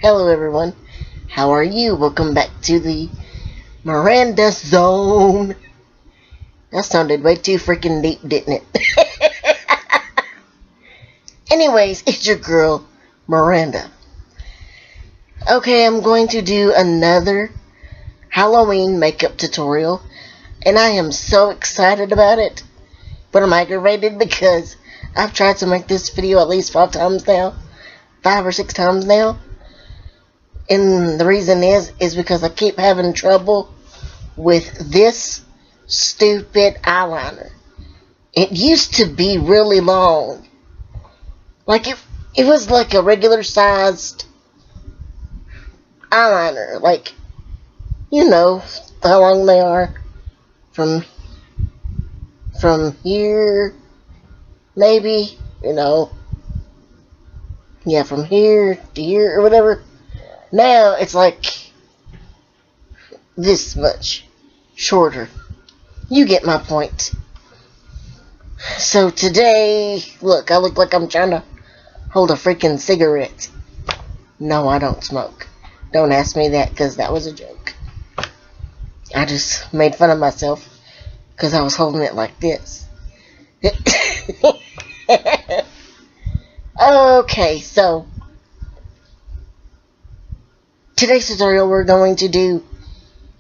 Hello everyone, how are you? Welcome back to the Miranda Zone. That sounded way too freaking deep, didn't it? Anyways, it's your girl, Miranda. Okay, I'm going to do another Halloween makeup tutorial, and I am so excited about it, but I'm aggravated because I've tried to make this video at least 5 or 6 times now. And the reason is because I keep having trouble with this stupid eyeliner. It used to be really long. Like it was like a regular sized eyeliner. Like, you know how long they are. From here, maybe, yeah, from here to here or whatever. Now it's like this much shorter. You get my point. So today, look, I look like I'm trying to hold a freaking cigarette. No, I don't smoke. Don't ask me that, because that was a joke. I just made fun of myself because I was holding it like this. Okay, so today's tutorial we're going to do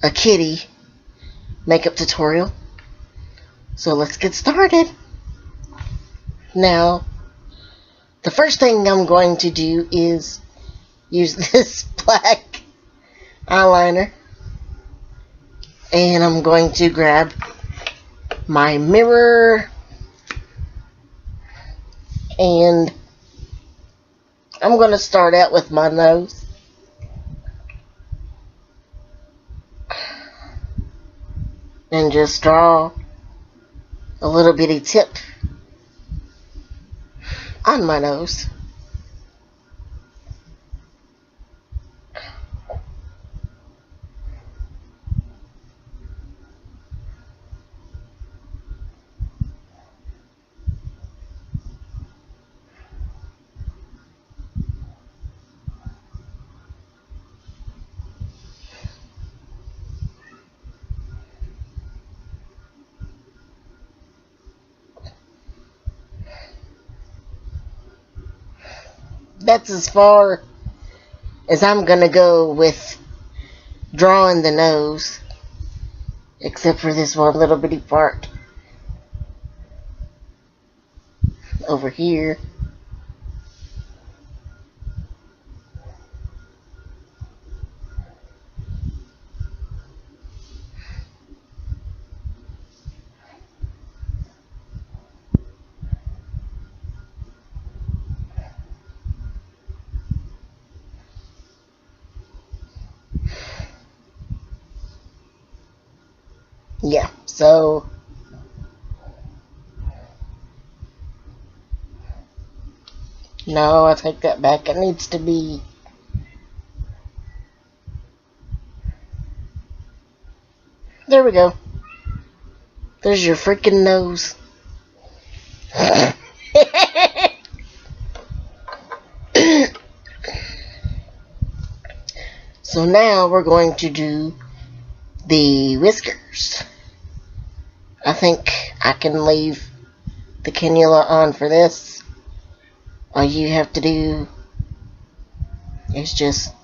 a kitty makeup tutorial. So let's get started. Now, the first thing I'm going to do is use this black eyeliner, and I'm going to grab my mirror, and I'm going to start out with my nose. And just draw a little bitty tip on my nose. That's as far as I'm gonna go with drawing the nose, except for this one little bitty part over here. Yeah, so no, I take that back. It needs to be there. We go. There's your freaking nose. So now we're going to do the whiskers. I think I can leave the cannula on for this. All you have to do is just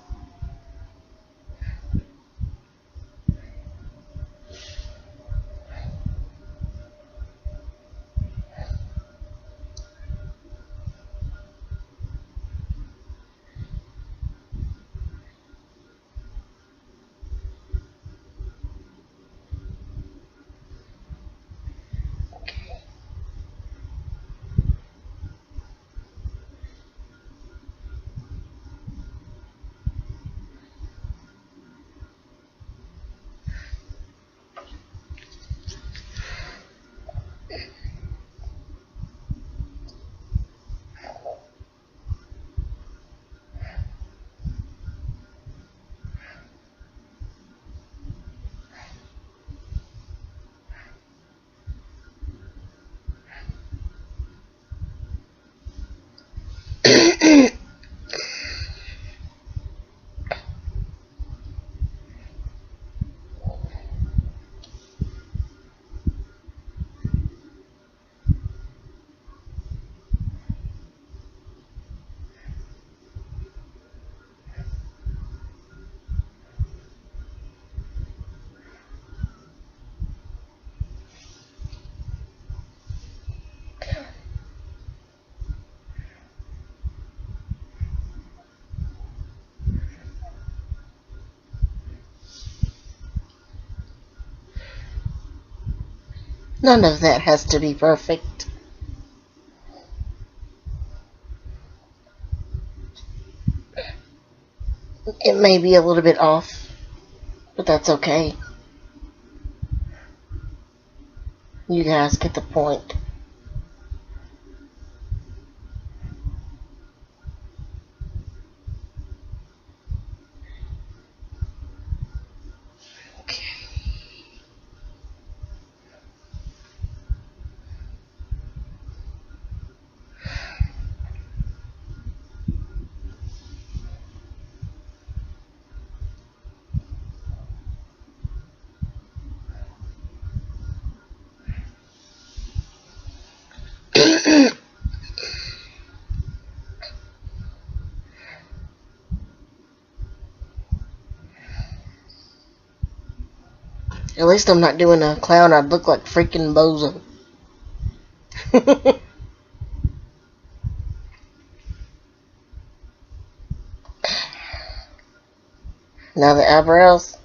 None of that has to be perfect. It may be a little bit off, but that's okay. You guys get the point. At least I'm not doing a clown. I'd look like freaking Bozo. Now the eyebrows.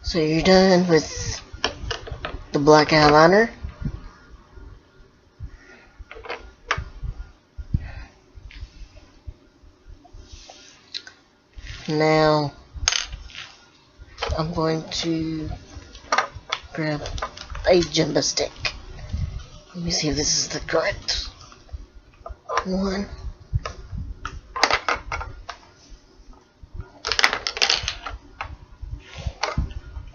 So you're done with the black eyeliner. Now I'm going to grab a Jumbo stick. Let me see if this is the correct one.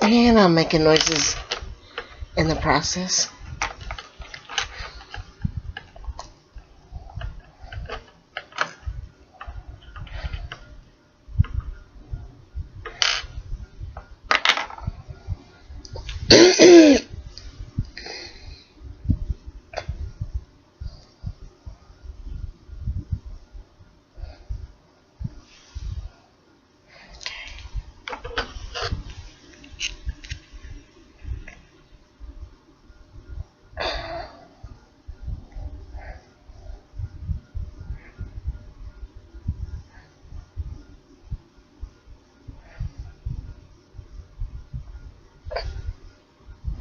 And I'm making noises in the process.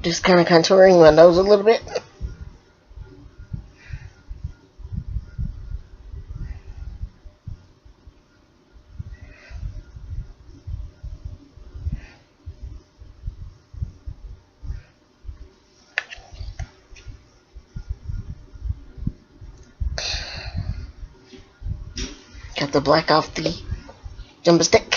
Just kind of contouring my nose a little bit. Got the black off the Jumbo stick.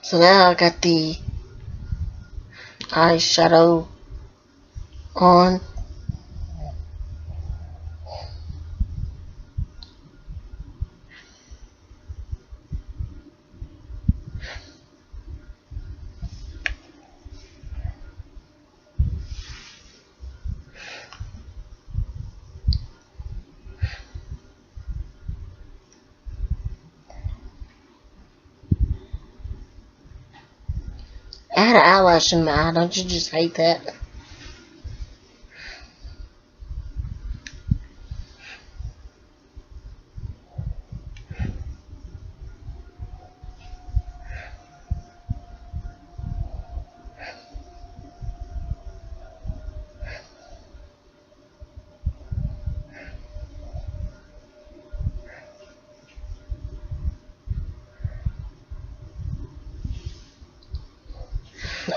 So now I got the eyeshadow on. I had an eyelash in my eye. Don't you just hate that?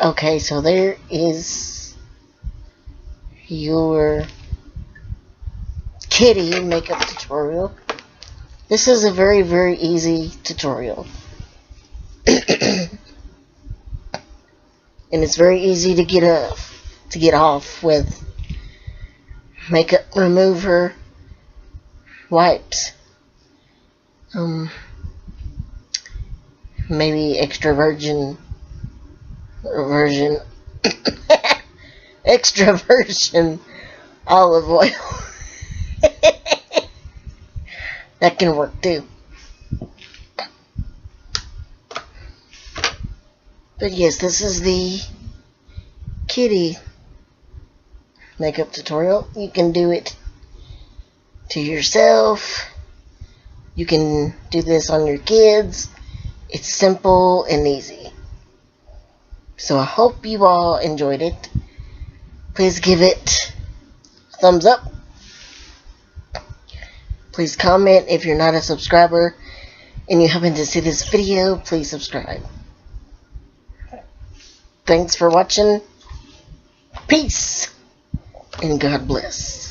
Okay, so there is your kitty makeup tutorial. This is a very, very easy tutorial. And it's very easy to get off with makeup remover wipes. Maybe extra virgin extra virgin olive oil. That can work too. But yes, this is the kitty makeup tutorial. You can do it to yourself. You can do this on your kids. It's simple and easy. So I hope you all enjoyed it. Please give it a thumbs up. Please comment if you're not a subscriber and you happen to see this video. Please subscribe. Thanks for watching. Peace and God bless.